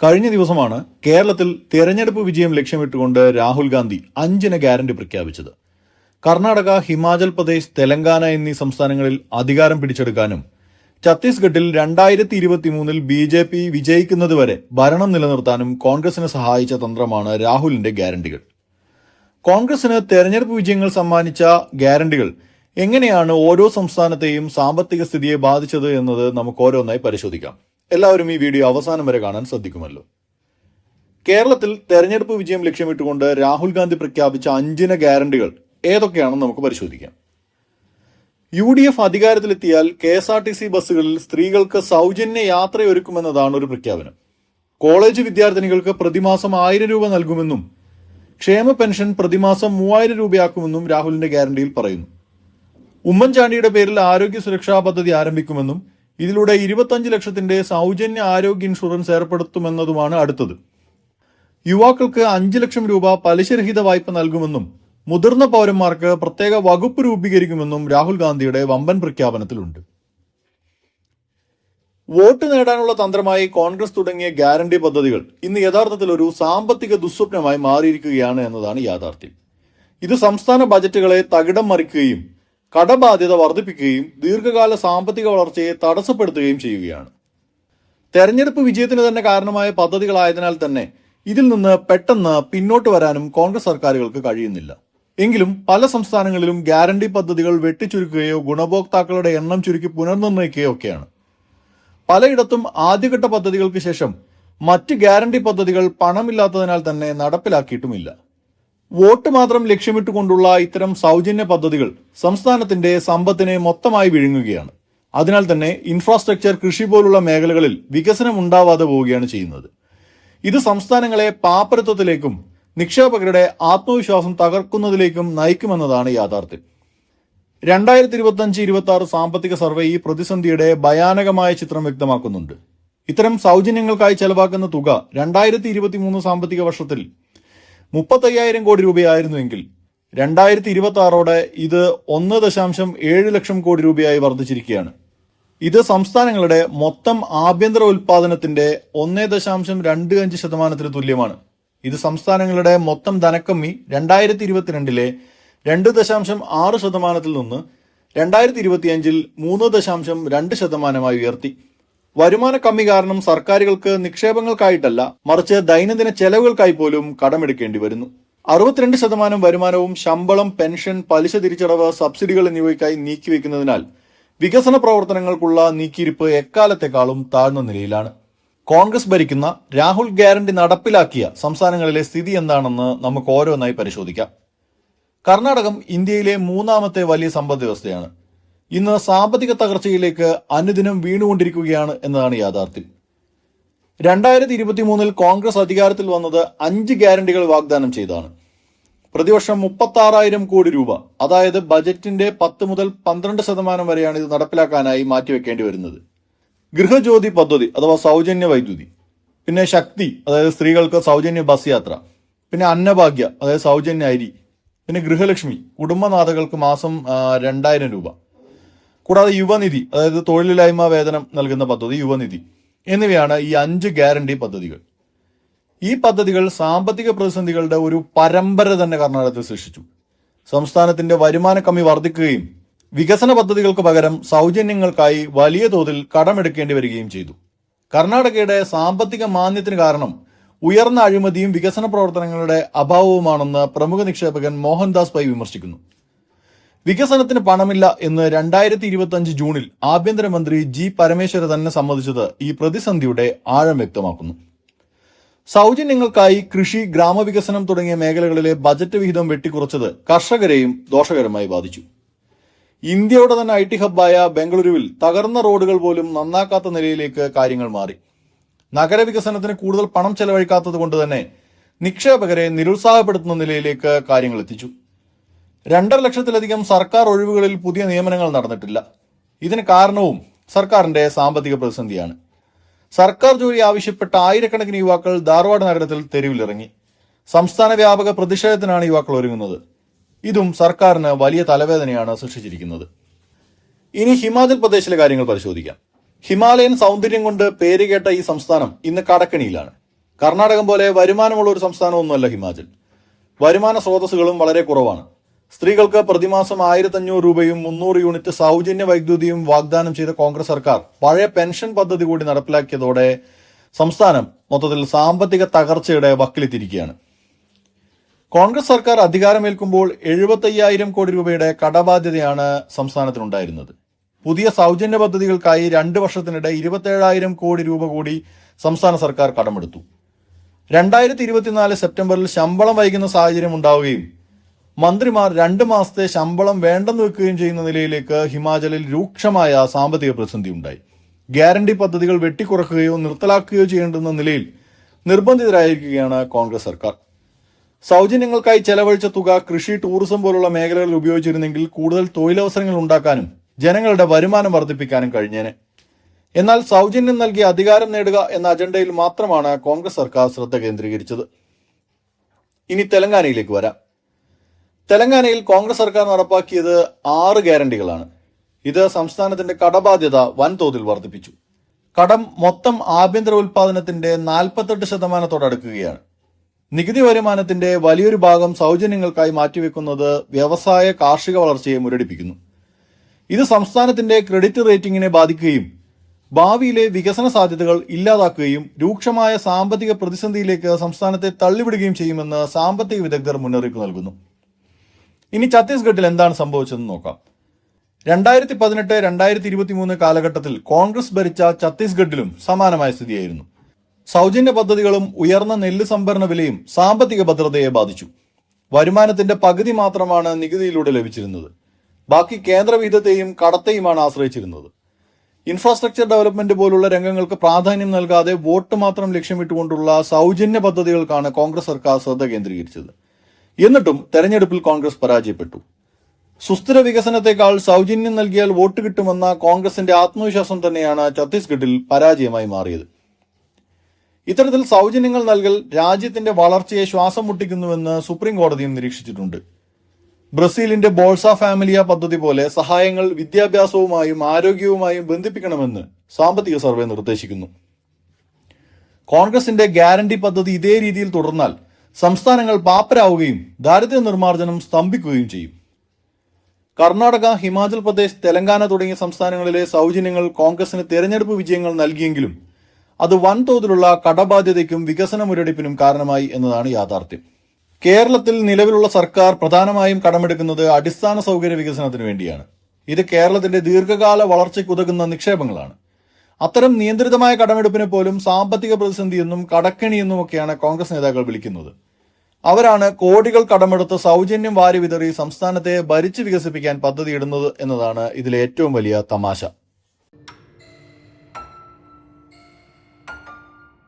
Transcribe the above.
കഴിഞ്ഞ ദിവസമാണ് കേരളത്തിൽ തെരഞ്ഞെടുപ്പ് വിജയം ലക്ഷ്യമിട്ടുകൊണ്ട് രാഹുൽ ഗാന്ധി 5 ഗ്യാരണ്ടി പ്രഖ്യാപിച്ചത്. കർണാടക, ഹിമാചൽ പ്രദേശ്, തെലങ്കാന എന്നീ സംസ്ഥാനങ്ങളിൽ അധികാരം പിടിച്ചെടുക്കാനും ഛത്തീസ്ഗഡിൽ 2023 BJP വിജയിക്കുന്നതുവരെ ഭരണം നിലനിർത്താനും കോൺഗ്രസിനെ സഹായിച്ച തന്ത്രമാണ് രാഹുലിന്റെ ഗ്യാരണ്ടികൾ. കോൺഗ്രസിന് തെരഞ്ഞെടുപ്പ് വിജയങ്ങൾ സമ്മാനിച്ച ഗ്യാരണ്ടികൾ എങ്ങനെയാണ് ഓരോ സംസ്ഥാനത്തെയും സാമ്പത്തിക സ്ഥിതിയെ ബാധിച്ചത് എന്നത് നമുക്ക് ഓരോന്നായി പരിശോധിക്കാം. എല്ലാവരും ഈ വീഡിയോ അവസാനം വരെ കാണാൻ ശ്രദ്ധിക്കുമല്ലോ. കേരളത്തിൽ തെരഞ്ഞെടുപ്പ് വിജയം ലക്ഷ്യമിട്ടുകൊണ്ട് രാഹുൽ ഗാന്ധി പ്രഖ്യാപിച്ച 5 ഗ്യാരണ്ടികൾ ഏതൊക്കെയാണെന്ന് നമുക്ക് പരിശോധിക്കാം. UDF അധികാരത്തിലെത്തിയാൽ KSRTC ബസ്സുകളിൽ സ്ത്രീകൾക്ക് സൗജന്യ യാത്രയൊരുക്കുമെന്നതാണ് ഒരു പ്രഖ്യാപനം. കോളേജ് വിദ്യാർത്ഥിനികൾക്ക് പ്രതിമാസം 1000 രൂപ നൽകുമെന്നും ക്ഷേമ പെൻഷൻ പ്രതിമാസം 3000 രൂപയാക്കുമെന്നും രാഹുലിന്റെ ഗ്യാരണ്ടിയിൽ പറയുന്നു. ഉമ്മൻചാണ്ടിയുടെ പേരിൽ ആരോഗ്യ സുരക്ഷാ പദ്ധതി ആരംഭിക്കുമെന്നും ഇതിലൂടെ 25 ലക്ഷത്തിന്റെ സൗജന്യ ആരോഗ്യ ഇൻഷുറൻസ് ഏർപ്പെടുത്തുമെന്നതുമാണ് അടുത്തത്. യുവാക്കൾക്ക് 5 ലക്ഷം രൂപ പലിശരഹിത വായ്പ നൽകുമെന്നും മുതിർന്ന പൗരന്മാർക്ക് പ്രത്യേക വകുപ്പ് രൂപീകരിക്കുമെന്നും രാഹുൽ ഗാന്ധിയുടെ വമ്പൻ പ്രഖ്യാപനത്തിലുണ്ട്. വോട്ട് നേടാനുള്ള തന്ത്രമായി കോൺഗ്രസ് തുടങ്ങിയ ഗ്യാരണ്ടി പദ്ധതികൾ ഇന്ന് യഥാർത്ഥത്തിൽ ഒരു സാമ്പത്തിക ദുസ്വപ്നമായി മാറിയിരിക്കുകയാണ് എന്നതാണ് യാഥാർത്ഥ്യം. ഇത് സംസ്ഥാന ബജറ്റുകളെ തകിടം മറിക്കുകയും കടബാധ്യത വർദ്ധിപ്പിക്കുകയും ദീർഘകാല സാമ്പത്തിക വളർച്ചയെ തടസ്സപ്പെടുത്തുകയും ചെയ്യുകയാണ്. തെരഞ്ഞെടുപ്പ് വിജയത്തിന് തന്നെ കാരണമായ പദ്ധതികളായതിനാൽ തന്നെ ഇതിൽ നിന്ന് പെട്ടെന്ന് പിന്നോട്ട് വരാനും കോൺഗ്രസ് സർക്കാരുകൾക്ക് കഴിയുന്നില്ല. എങ്കിലും പല സംസ്ഥാനങ്ങളിലും ഗ്യാരണ്ടി പദ്ധതികൾ വെട്ടിച്ചുരുക്കുകയോ ഗുണഭോക്താക്കളുടെ എണ്ണം ചുരുക്കി പുനർനിർണ്ണയിക്കുകയോ ഒക്കെയാണ്. പലയിടത്തും ആദ്യഘട്ട പദ്ധതികൾക്ക് ശേഷം മറ്റ് ഗ്യാരണ്ടി പദ്ധതികൾ പണമില്ലാത്തതിനാൽ തന്നെ നടപ്പിലാക്കിയിട്ടുമില്ല. വോട്ട് മാത്രം ലക്ഷ്യമിട്ടുകൊണ്ടുള്ള ഇത്തരം സൗജന്യ പദ്ധതികൾ സംസ്ഥാനത്തിന്റെ സമ്പത്തിനെ മൊത്തമായി വിഴുങ്ങുകയാണ്. അതിനാൽ തന്നെ ഇൻഫ്രാസ്ട്രക്ചർ, കൃഷി പോലുള്ള മേഖലകളിൽ വികസനം ഉണ്ടാവാതെ പോവുകയാണ് ചെയ്യുന്നത്. ഇത് സംസ്ഥാനങ്ങളെ പാപ്പരത്വത്തിലേക്കും നിക്ഷേപകരുടെ ആത്മവിശ്വാസം തകർക്കുന്നതിലേക്കും നയിക്കുമെന്നതാണ് യാഥാർത്ഥ്യം. 2025-26 സാമ്പത്തിക സർവേ ഈ പ്രതിസന്ധിയുടെ ഭയാനകമായ ചിത്രം വ്യക്തമാക്കുന്നുണ്ട്. ഇത്തരം സൗജന്യങ്ങൾക്കായി ചെലവാക്കുന്ന തുക 2023 സാമ്പത്തിക വർഷത്തിൽ 35,000 കോടി രൂപയായിരുന്നുവെങ്കിൽ 2026 ഇത് 1.7 ലക്ഷം കോടി രൂപയായി വർദ്ധിച്ചിരിക്കുകയാണ്. ഇത് സംസ്ഥാനങ്ങളുടെ മൊത്തം ആഭ്യന്തര ഉൽപാദനത്തിന്റെ 1.25% തുല്യമാണ്. ഇത് സംസ്ഥാനങ്ങളുടെ മൊത്തം ധനക്കമ്മി 2022 2.6% നിന്ന് 2025 3.2% ഉയർത്തി. വരുമാന കമ്മി കാരണം സർക്കാരുകൾക്ക് നിക്ഷേപങ്ങൾക്കായിട്ടല്ല, മറിച്ച് ദൈനംദിന ചെലവുകൾക്കായി പോലും കടമെടുക്കേണ്ടി വരുന്നു. 62% വരുമാനവും ശമ്പളം, പെൻഷൻ, പലിശ തിരിച്ചടവ്, സബ്സിഡികൾ എന്നിവയ്ക്കായി നീക്കിവെക്കുന്നതിനാൽ വികസന പ്രവർത്തനങ്ങൾക്കുള്ള നീക്കിയിരിപ്പ് എക്കാലത്തെക്കാളും താഴ്ന്ന നിലയിലാണ്. കോൺഗ്രസ് ഭരിക്കുന്ന രാഹുൽ ഗ്യാരണ്ടി നടപ്പിലാക്കിയ സംസ്ഥാനങ്ങളിലെ സ്ഥിതി എന്താണെന്ന് നമുക്ക് ഓരോന്നായി പരിശോധിക്കാം. കർണാടകം ഇന്ത്യയിലെ 3ാമത്തെ വലിയ സമ്പദ് വ്യവസ്ഥയാണ്. ഇന്ന് സാമ്പത്തിക തകർച്ചയിലേക്ക് അനുദിനം വീണുകൊണ്ടിരിക്കുകയാണ് എന്നതാണ് യാഥാർത്ഥ്യം. 2023 കോൺഗ്രസ് അധികാരത്തിൽ വന്നത് 5 ഗ്യാരണ്ടികൾ വാഗ്ദാനം ചെയ്താണ്. പ്രതിവർഷം 36,000 കോടി രൂപ, അതായത് ബജറ്റിന്റെ 10 മുതൽ 12% വരെയാണ് ഇത് നടപ്പിലാക്കാനായി മാറ്റിവെക്കേണ്ടി വരുന്നത്. ഗൃഹജ്യോതി പദ്ധതി അഥവാ സൗജന്യ വൈദ്യുതി, പിന്നെ ശക്തി അതായത് സ്ത്രീകൾക്ക് സൗജന്യ ബസ് യാത്ര, പിന്നെ അന്നഭാഗ്യ അതായത് സൗജന്യ അരി, പിന്നെ ഗൃഹലക്ഷ്മി കുടുംബനാഥകൾക്ക് മാസം 2,000 രൂപ, കൂടാതെ യുവനിധി അതായത് തൊഴിലില്ലായ്മ വേതനം നൽകുന്ന പദ്ധതി യുവനിധി എന്നിവയാണ് ഈ 5 ഗ്യാരണ്ടി പദ്ധതികൾ. ഈ പദ്ധതികൾ സാമ്പത്തിക പ്രതിസന്ധികളുടെ ഒരു പരമ്പര തന്നെ കർണാടകത്തിൽ സൃഷ്ടിച്ചു. സംസ്ഥാനത്തിന്റെ വരുമാന കമ്മി വർദ്ധിക്കുകയും വികസന പദ്ധതികൾക്ക് പകരം സൗജന്യങ്ങൾക്കായി വലിയ തോതിൽ കടമെടുക്കേണ്ടി വരികയും ചെയ്തു. കർണാടകയുടെ സാമ്പത്തിക മാന്ദ്യത്തിന് കാരണം ഉയർന്ന അഴിമതിയും വികസന പ്രവർത്തനങ്ങളുടെ അഭാവവുമാണെന്ന് പ്രമുഖ നിക്ഷേപകൻ മോഹൻദാസ് പൈ വിമർശിക്കുന്നു. വികസനത്തിന് പണമില്ല എന്ന് 2025 ജൂണിൽ ആഭ്യന്തരമന്ത്രി ജി പരമേശ്വര തന്നെ സമ്മതിച്ചത് ഈ പ്രതിസന്ധിയുടെ ആഴം വ്യക്തമാക്കുന്നു. സൗജന്യങ്ങൾക്കായി കൃഷി, ഗ്രാമവികസനം തുടങ്ങിയ മേഖലകളിലെ ബജറ്റ് വിഹിതം വെട്ടിക്കുറച്ചത് കർഷകരെയും ദോഷകരമായി ബാധിച്ചു. ഇന്ത്യയുടെ തന്നെ IT ഹബ്ബായ ബംഗളൂരുവിൽ തകർന്ന റോഡുകൾ പോലും നന്നാക്കാത്ത നിലയിലേക്ക് കാര്യങ്ങൾ മാറി. നഗരവികസനത്തിന് കൂടുതൽ പണം ചെലവഴിക്കാത്തത് കൊണ്ട് തന്നെ നിക്ഷേപകരെ നിരുത്സാഹപ്പെടുത്തുന്ന നിലയിലേക്ക് കാര്യങ്ങൾ എത്തിച്ചു. 2.5 ലക്ഷത്തിലധികം സർക്കാർ ഒഴിവുകളിൽ പുതിയ നിയമനങ്ങൾ നടന്നിട്ടില്ല. ഇതിന് കാരണവും സർക്കാരിന്റെ സാമ്പത്തിക പ്രതിസന്ധിയാണ്. സർക്കാർ ജോലി ആവശ്യപ്പെട്ട ആയിരക്കണക്കിന് യുവാക്കൾ ധാർവാഡ് നഗരത്തിൽ തെരുവിലിറങ്ങി. സംസ്ഥാന വ്യാപക പ്രതിഷേധത്തിനാണ് യുവാക്കൾ ഒരുങ്ങുന്നത്. ഇതും സർക്കാരിന് വലിയ തലവേദനയാണ് സൃഷ്ടിച്ചിരിക്കുന്നത്. ഇനി ഹിമാചൽ പ്രദേശിലെ കാര്യങ്ങൾ പരിശോധിക്കാം. ഹിമാലയൻ സൗന്ദര്യം കൊണ്ട് പേരുകേട്ട ഈ സംസ്ഥാനം ഇന്ന് കടക്കണിയിലാണ്. കർണാടകം പോലെ വരുമാനമുള്ള ഒരു സംസ്ഥാനമൊന്നുമല്ല ഹിമാചൽ. വരുമാന സ്രോതസ്സുകളും വളരെ കുറവാണ്. സ്ത്രീകൾക്ക് പ്രതിമാസം 1500 രൂപയും 300 യൂണിറ്റ് സൗജന്യ വൈദ്യുതിയും വാഗ്ദാനം ചെയ്ത കോൺഗ്രസ് സർക്കാർ പഴയ പെൻഷൻ പദ്ധതി കൂടി നടപ്പിലാക്കിയതോടെ സംസ്ഥാനം മൊത്തത്തിൽ സാമ്പത്തിക തകർച്ചയുടെ വക്കിലെത്തിയിരിക്കുകയാണ്. കോൺഗ്രസ് സർക്കാർ അധികാരമേൽക്കുമ്പോൾ 75,000 കോടി രൂപയുടെ കടബാധ്യതയാണ് സംസ്ഥാനത്തിനുണ്ടായിരുന്നത്. പുതിയ സൗജന്യ പദ്ധതികൾക്കായി 2 വർഷത്തിനിടെ 27,000 കോടി രൂപ കൂടി സംസ്ഥാന സർക്കാർ കടമെടുത്തു. 2024 സെപ്റ്റംബറിൽ ശമ്പളം വൈകുന്ന സാഹചര്യം ഉണ്ടാവുകയും മന്ത്രിമാർ 2 മാസത്തെ ശമ്പളം വേണ്ടെന്ന് വെക്കുകയും ചെയ്യുന്ന നിലയിലേക്ക് ഹിമാചലിൽ രൂക്ഷമായ സാമ്പത്തിക പ്രതിസന്ധി ഉണ്ടായി. ഗ്യാരണ്ടി പദ്ധതികൾ വെട്ടിക്കുറക്കുകയോ നിർത്തലാക്കുകയോ ചെയ്യേണ്ടുന്ന നിലയിൽ നിർബന്ധിതരായിരിക്കുകയാണ് കോൺഗ്രസ് സർക്കാർ. സൗജന്യങ്ങൾക്കായി ചെലവഴിച്ച തുക കൃഷി, ടൂറിസം പോലുള്ള മേഖലകളിൽ ഉപയോഗിച്ചിരുന്നെങ്കിൽ കൂടുതൽ തൊഴിലവസരങ്ങൾ ഉണ്ടാക്കാനും ജനങ്ങളുടെ വരുമാനം വർദ്ധിപ്പിക്കാനും കഴിഞ്ഞേനെ. എന്നാൽ സൗജന്യം നൽകി അധികാരം നേടുക എന്ന അജണ്ടയിൽ മാത്രമാണ് കോൺഗ്രസ് സർക്കാർ ശ്രദ്ധ കേന്ദ്രീകരിച്ചത്. ഇനി തെലങ്കാനയിലേക്ക് വരാം. തെലങ്കാനയിൽ കോൺഗ്രസ് സർക്കാർ നടപ്പാക്കിയത് 6 ഗ്യാരണ്ടികളാണ്. ഇത് സംസ്ഥാനത്തിന്റെ കടബാധ്യത വൻതോതിൽ വർദ്ധിപ്പിച്ചു. കടം മൊത്തം ആഭ്യന്തര ഉൽപാദനത്തിന്റെ 48% അടുക്കുകയാണ്. നികുതി വരുമാനത്തിന്റെ വലിയൊരു ഭാഗം സൗജന്യങ്ങൾക്കായി മാറ്റിവെക്കുന്നത് വ്യവസായ കാർഷിക വളർച്ചയെ മുരടിപ്പിക്കുന്നു. ഇത് സംസ്ഥാനത്തിന്റെ ക്രെഡിറ്റ് റേറ്റിംഗിനെ ബാധിക്കുകയും ഭാവിയിലെ വികസന സാധ്യതകൾ ഇല്ലാതാക്കുകയും രൂക്ഷമായ സാമ്പത്തിക പ്രതിസന്ധിയിലേക്ക് സംസ്ഥാനത്തെ തള്ളിവിടുകയും ചെയ്യുമെന്ന് സാമ്പത്തിക വിദഗ്ധർ മുന്നറിയിപ്പ് നൽകുന്നു. ഇനി ഛത്തീസ്ഗഡിൽ എന്താണ് സംഭവിച്ചതെന്ന് നോക്കാം. 2018-2023 കാലഘട്ടത്തിൽ കോൺഗ്രസ് ഭരിച്ച ഛത്തീസ്ഗഡിലും സമാനമായ സ്ഥിതിയായിരുന്നു. സൗജന്യ പദ്ധതികളും ഉയർന്ന നെല്ല് സംഭരണ വിലയും സാമ്പത്തിക ഭദ്രതയെ ബാധിച്ചു. വരുമാനത്തിന്റെ പകുതി മാത്രമാണ് നികുതിയിലൂടെ ലഭിച്ചിരുന്നത്. ബാക്കി കേന്ദ്രവിഹിതത്തെയും കടത്തെയുമാണ് ആശ്രയിച്ചിരുന്നത്. ഇൻഫ്രാസ്ട്രക്ചർ ഡെവലപ്മെന്റ് പോലുള്ള രംഗങ്ങൾക്ക് പ്രാധാന്യം നൽകാതെ വോട്ട് മാത്രം ലക്ഷ്യമിട്ടുകൊണ്ടുള്ള സൗജന്യ പദ്ധതികൾക്കാണ് കോൺഗ്രസ് സർക്കാർ ശ്രദ്ധ കേന്ദ്രീകരിച്ചത്. എന്നിട്ടും തെരഞ്ഞെടുപ്പിൽ കോൺഗ്രസ് പരാജയപ്പെട്ടു. സുസ്ഥിര വികസനത്തെക്കാൾ സൗജന്യം നൽകിയാൽ വോട്ട് കിട്ടുമെന്ന കോൺഗ്രസിന്റെ ആത്മവിശ്വാസം തന്നെയാണ് ഛത്തീസ്ഗഡിൽ പരാജയമായി മാറിയത്. ഇത്തരത്തിൽ സൗജന്യങ്ങൾ നൽകൽ രാജ്യത്തിന്റെ വളർച്ചയെ ശ്വാസം മുട്ടിക്കുന്നുവെന്ന് സുപ്രീം കോടതിയും നിരീക്ഷിച്ചിട്ടുണ്ട്. ബ്രസീലിന്റെ ബോൾസ ഫാമിലിയ പദ്ധതി പോലെ സഹായങ്ങൾ വിദ്യാഭ്യാസവുമായും ആരോഗ്യവുമായും ബന്ധിപ്പിക്കണമെന്ന് സാമ്പത്തിക സർവേ നിർദ്ദേശിക്കുന്നു. കോൺഗ്രസിന്റെ ഗ്യാരണ്ടി പദ്ധതി ഇതേ രീതിയിൽ തുടർന്നാൽ സംസ്ഥാനങ്ങൾ പാപ്പരാവുകയും ദാരിദ്ര്യ നിർമ്മാർജ്ജനം സ്തംഭിക്കുകയും ചെയ്യും. കർണാടക, ഹിമാചൽ പ്രദേശ്, തെലങ്കാന തുടങ്ങിയ സംസ്ഥാനങ്ങളിലെ സൗജന്യങ്ങൾ കോൺഗ്രസിന് തെരഞ്ഞെടുപ്പ് വിജയങ്ങൾ നൽകിയെങ്കിലും അത് വൻതോതിലുള്ള കടബാധ്യതയ്ക്കും വികസന മുരടിപ്പിനും കാരണമായി എന്നതാണ് യാഥാർത്ഥ്യം. കേരളത്തിൽ നിലവിലുള്ള സർക്കാർ പ്രധാനമായും കടമെടുക്കുന്നത് അടിസ്ഥാന സൗകര്യ വികസനത്തിന് വേണ്ടിയാണ്. ഇത് കേരളത്തിന്റെ ദീർഘകാല വളർച്ചയ്ക്കുതകുന്ന നിക്ഷേപങ്ങളാണ്. അത്തരം നിയന്ത്രിതമായ കടമെടുപ്പിനെ പോലും സാമ്പത്തിക പ്രതിസന്ധിയെന്നും കടക്കെണിയെന്നുമൊക്കെയാണ് കോൺഗ്രസ് നേതാക്കൾ വിളിക്കുന്നത്. അവരാണ് കോടികൾ കടമെടുത്ത് സൗജന്യം വാരി വിതറി സംസ്ഥാനത്തെ ഭരിച്ചു വികസിപ്പിക്കാൻ പദ്ധതിയിടുന്നത് എന്നതാണ് ഇതിലെ ഏറ്റവും വലിയ തമാശ.